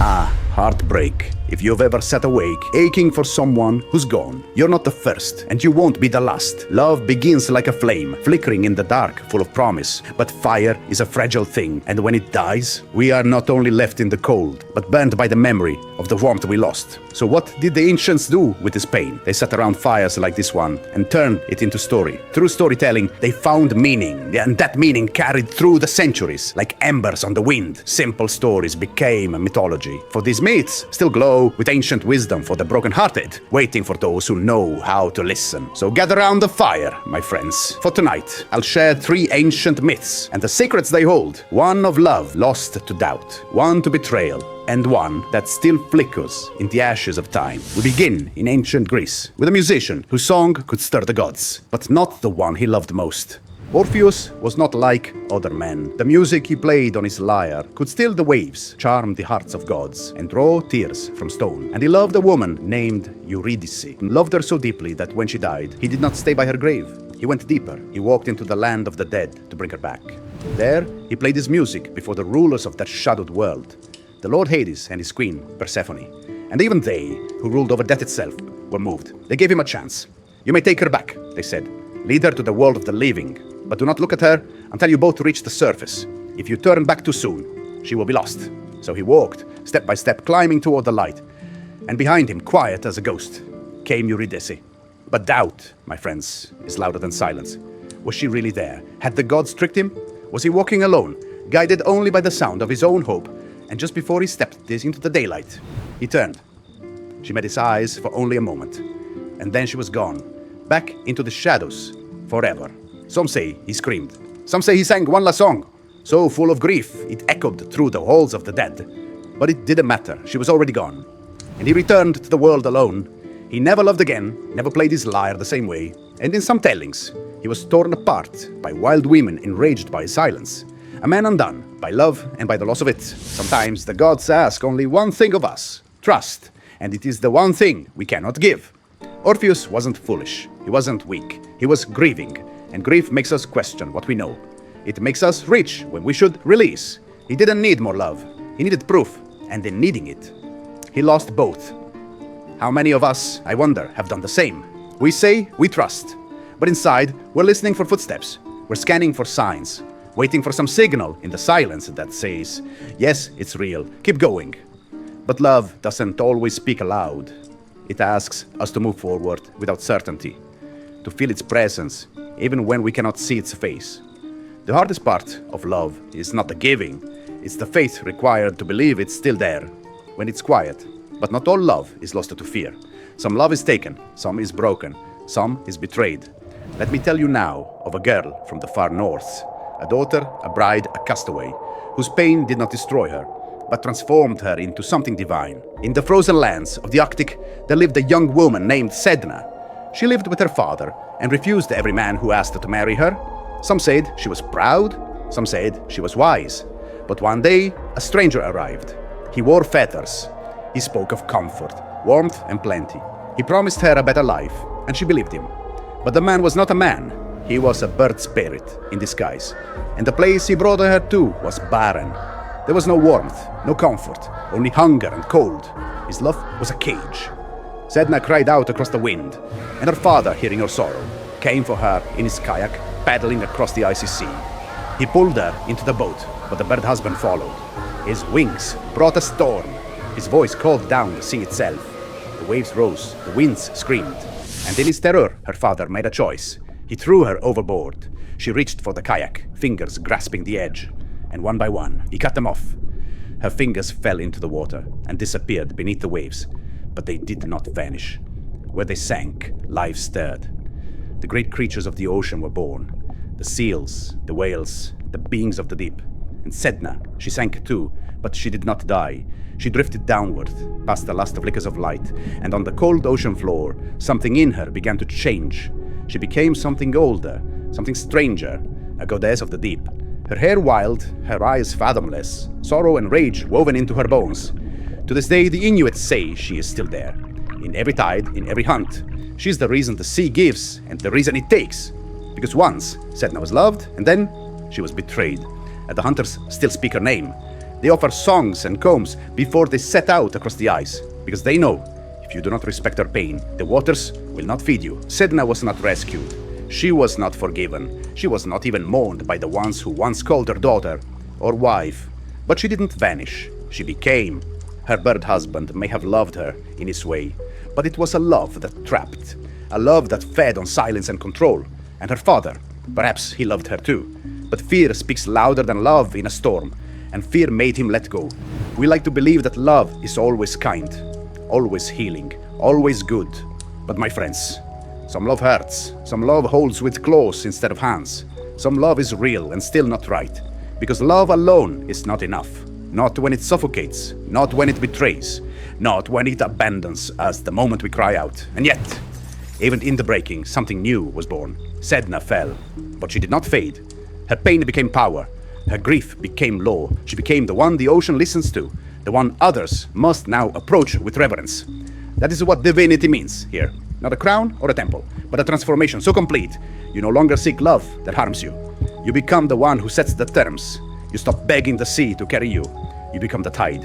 Heartbreak. If you've ever sat awake, aching for someone who's gone, you're not the first, and you won't be the last. Love begins like a flame, flickering in the dark, full of promise. But fire is a fragile thing, and when it dies, we are not only left in the cold, but burned by the memory of the warmth we lost. So what did the ancients do with this pain? They sat around fires like this one, and turned it into story. Through storytelling, they found meaning, and that meaning carried through the centuries, like embers on the wind. Simple stories became a mythology. For these myths still glow with ancient wisdom for the broken-hearted, waiting for those who know how to listen. So gather around the fire, my friends. For tonight, I'll share 3 ancient myths and the secrets they hold. One of love lost to doubt, one to betrayal, and one that still flickers in the ashes of time. We begin in ancient Greece with a musician whose song could stir the gods, but not the one he loved most. Orpheus was not like other men. The music he played on his lyre could still the waves, charm the hearts of gods, and draw tears from stone. And he loved a woman named Eurydice, and loved her so deeply that when she died, he did not stay by her grave. He went deeper. He walked into the land of the dead to bring her back. There, he played his music before the rulers of that shadowed world, the Lord Hades and his queen, Persephone. And even they, who ruled over death itself, were moved. They gave him a chance. "You may take her back," they said. "Lead her to the world of the living. But do not look at her until you both reach the surface. If you turn back too soon, she will be lost." So he walked, step by step, climbing toward the light. And behind him, quiet as a ghost, came Eurydice. But doubt, my friends, is louder than silence. Was she really there? Had the gods tricked him? Was he walking alone, guided only by the sound of his own hope? And just before he stepped into the daylight, he turned. She met his eyes for only a moment. And then she was gone, back into the shadows, forever. Some say he screamed. Some say he sang one last song, so full of grief it echoed through the halls of the dead. But it didn't matter, she was already gone. And he returned to the world alone. He never loved again, never played his lyre the same way. And in some tellings, he was torn apart by wild women enraged by his silence. A man undone by love and by the loss of it. Sometimes the gods ask only one thing of us, trust, and it is the one thing we cannot give. Orpheus wasn't foolish, he wasn't weak, he was grieving. And grief makes us question what we know. It makes us reach when we should release. He didn't need more love. He needed proof, and in needing it, he lost both. How many of us, I wonder, have done the same? We say we trust, but inside, we're listening for footsteps. We're scanning for signs, waiting for some signal in the silence that says, yes, it's real, keep going. But love doesn't always speak aloud. It asks us to move forward without certainty, to feel its presence, even when we cannot see its face. The hardest part of love is not the giving, it's the faith required to believe it's still there, when it's quiet. But not all love is lost to fear. Some love is taken, some is broken, some is betrayed. Let me tell you now of a girl from the far north, a daughter, a bride, a castaway, whose pain did not destroy her, but transformed her into something divine. In the frozen lands of the Arctic, there lived a young woman named Sedna. She lived with her father and refused every man who asked her to marry her. Some said she was proud, some said she was wise. But one day, a stranger arrived. He wore feathers. He spoke of comfort, warmth, and plenty. He promised her a better life, and she believed him. But the man was not a man. He was a bird spirit in disguise. And the place he brought her to was barren. There was no warmth, no comfort, only hunger and cold. His love was a cage. Sedna cried out across the wind, and her father, hearing her sorrow, came for her in his kayak, paddling across the icy sea. He pulled her into the boat, but the bird husband followed. His wings brought a storm. His voice called down the sea itself. The waves rose, the winds screamed. And in his terror, her father made a choice. He threw her overboard. She reached for the kayak, fingers grasping the edge. And one by one, he cut them off. Her fingers fell into the water and disappeared beneath the waves. But they did not vanish. Where they sank, life stirred. The great creatures of the ocean were born. The seals, the whales, the beings of the deep. And Sedna, she sank too, but she did not die. She drifted downward, past the last flickers of light, and on the cold ocean floor, something in her began to change. She became something older, something stranger, a goddess of the deep. Her hair wild, her eyes fathomless, sorrow and rage woven into her bones. To this day, the Inuit say she is still there. In every tide, in every hunt. She's the reason the sea gives and the reason it takes. Because once, Sedna was loved, and then she was betrayed. And the hunters still speak her name. They offer songs and combs before they set out across the ice, because they know if you do not respect her pain, the waters will not feed you. Sedna was not rescued. She was not forgiven. She was not even mourned by the ones who once called her daughter or wife. But she didn't vanish. She became. Her bird husband may have loved her in his way, but it was a love that trapped, a love that fed on silence and control. And her father, perhaps he loved her too. But fear speaks louder than love in a storm, and fear made him let go. We like to believe that love is always kind, always healing, always good. But my friends, some love hurts, some love holds with claws instead of hands. Some love is real and still not right, because love alone is not enough. Not when it suffocates, not when it betrays, not when it abandons us the moment we cry out. And yet, even in the breaking, something new was born. Sedna fell, but she did not fade. Her pain became power. Her grief became law. She became the one the ocean listens to, the one others must now approach with reverence. That is what divinity means here. Not a crown or a temple, but a transformation so complete, you no longer seek love that harms you. You become the one who sets the terms. You stop begging the sea to carry you. You become the tide.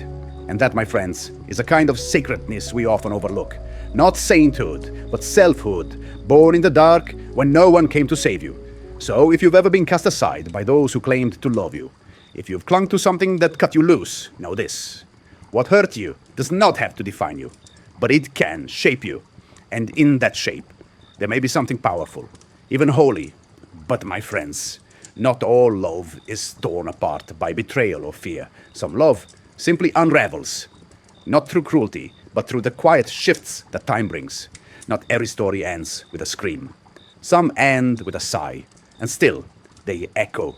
And that, my friends, is a kind of sacredness we often overlook. Not sainthood, but selfhood, born in the dark when no one came to save you. So, if you've ever been cast aside by those who claimed to love you, if you've clung to something that cut you loose, know this. What hurt you does not have to define you, but it can shape you. And in that shape, there may be something powerful, even holy. But my friends, not all love is torn apart by betrayal or fear. Some love simply unravels, not through cruelty, but through the quiet shifts that time brings. Not every story ends with a scream. Some end with a sigh, and still they echo.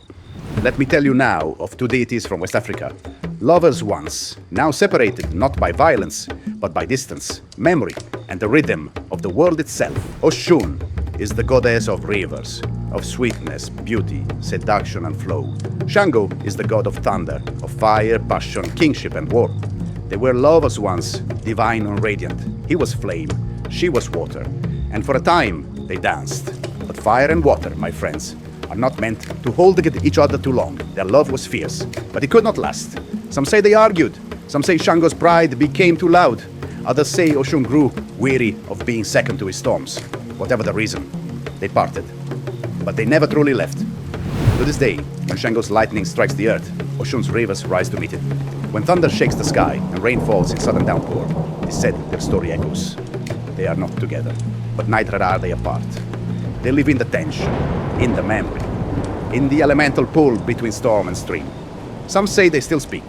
Let me tell you now of two deities from West Africa. Lovers once, now separated not by violence, but by distance, memory, and the rhythm of the world itself. Oshun is the goddess of rivers, of sweetness, beauty, seduction, and flow. Shango is the god of thunder, of fire, passion, kingship, and war. They were lovers once, divine and radiant. He was flame, she was water, and for a time they danced. But fire and water, my friends, are not meant to hold each other too long. Their love was fierce, but it could not last. Some say they argued. Some say Shango's pride became too loud. Others say Oshun grew weary of being second to his storms. Whatever the reason, they parted. But they never truly left. To this day, when Shango's lightning strikes the earth, Oshun's rivers rise to meet it. When thunder shakes the sky and rain falls in sudden downpour, it is said their story echoes. They are not together, but neither are they apart. They live in the tension, in the memory, in the elemental pull between storm and stream. Some say they still speak,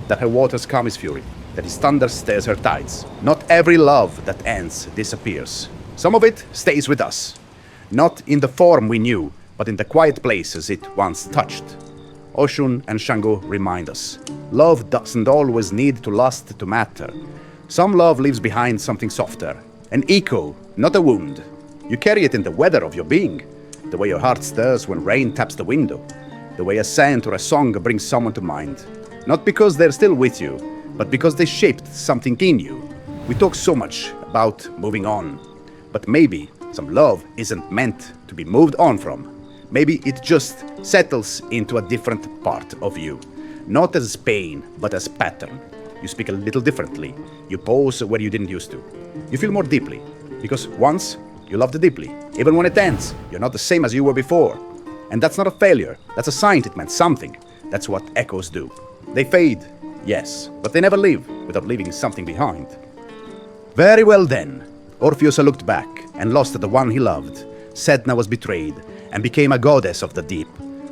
that her waters calm his fury, that his thunder stirs her tides. Not every love that ends disappears. Some of it stays with us, not in the form we knew, but in the quiet places it once touched. Oshun and Shango remind us, love doesn't always need to last to matter. Some love leaves behind something softer, an echo, not a wound. You carry it in the weather of your being, the way your heart stirs when rain taps the window, the way a scent or a song brings someone to mind. Not because they're still with you, but because they shaped something in you. We talk so much about moving on, but maybe some love isn't meant to be moved on from. Maybe it just settles into a different part of you, not as pain, but as pattern. You speak a little differently. You pause where you didn't used to. You feel more deeply, because once you loved deeply. Even when it ends, you're not the same as you were before. And that's not a failure. That's a sign it meant something. That's what echoes do. They fade, yes, but they never leave without leaving something behind. Very well then. Orpheus looked back and lost the one he loved. Sedna was betrayed and became a goddess of the deep.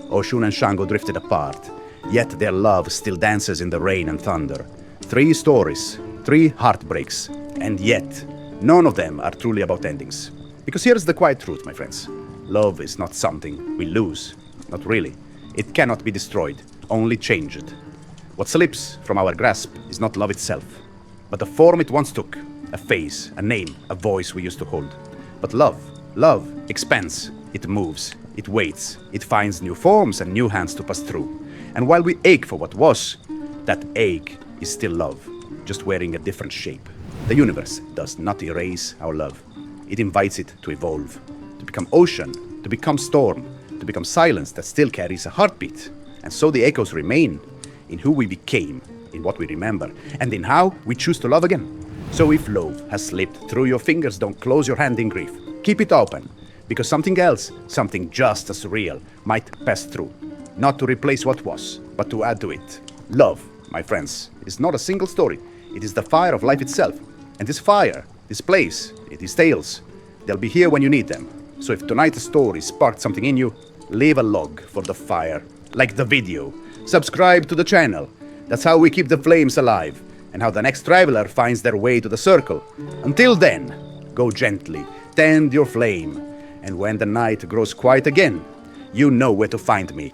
Oshun and Shango drifted apart, yet their love still dances in the rain and thunder. 3 stories, 3 heartbreaks, and yet none of them are truly about endings. Because here's the quiet truth, my friends. Love is not something we lose. Not really. It cannot be destroyed, only changed. What slips from our grasp is not love itself, but the form it once took, a face, a name, a voice we used to hold. But love expands, it moves, it waits, it finds new forms and new hands to pass through. And while we ache for what was, that ache is still love, just wearing a different shape. The universe does not erase our love. It invites it to evolve, to become ocean, to become storm, to become silence that still carries a heartbeat. And so the echoes remain, in who we became, in what we remember, and in how we choose to love again. So if love has slipped through your fingers, don't close your hand in grief. Keep it open, because something else, something just as real, might pass through. Not to replace what was, but to add to it. Love, my friends, is not a single story. It is the fire of life itself. And this fire, this place, these tales, they'll be here when you need them. So if tonight's story sparked something in you, leave a log for the fire. Like the video. Subscribe to the channel. That's how we keep the flames alive, and how the next traveler finds their way to the circle. Until then, go gently, tend your flame, and when the night grows quiet again, you know where to find me.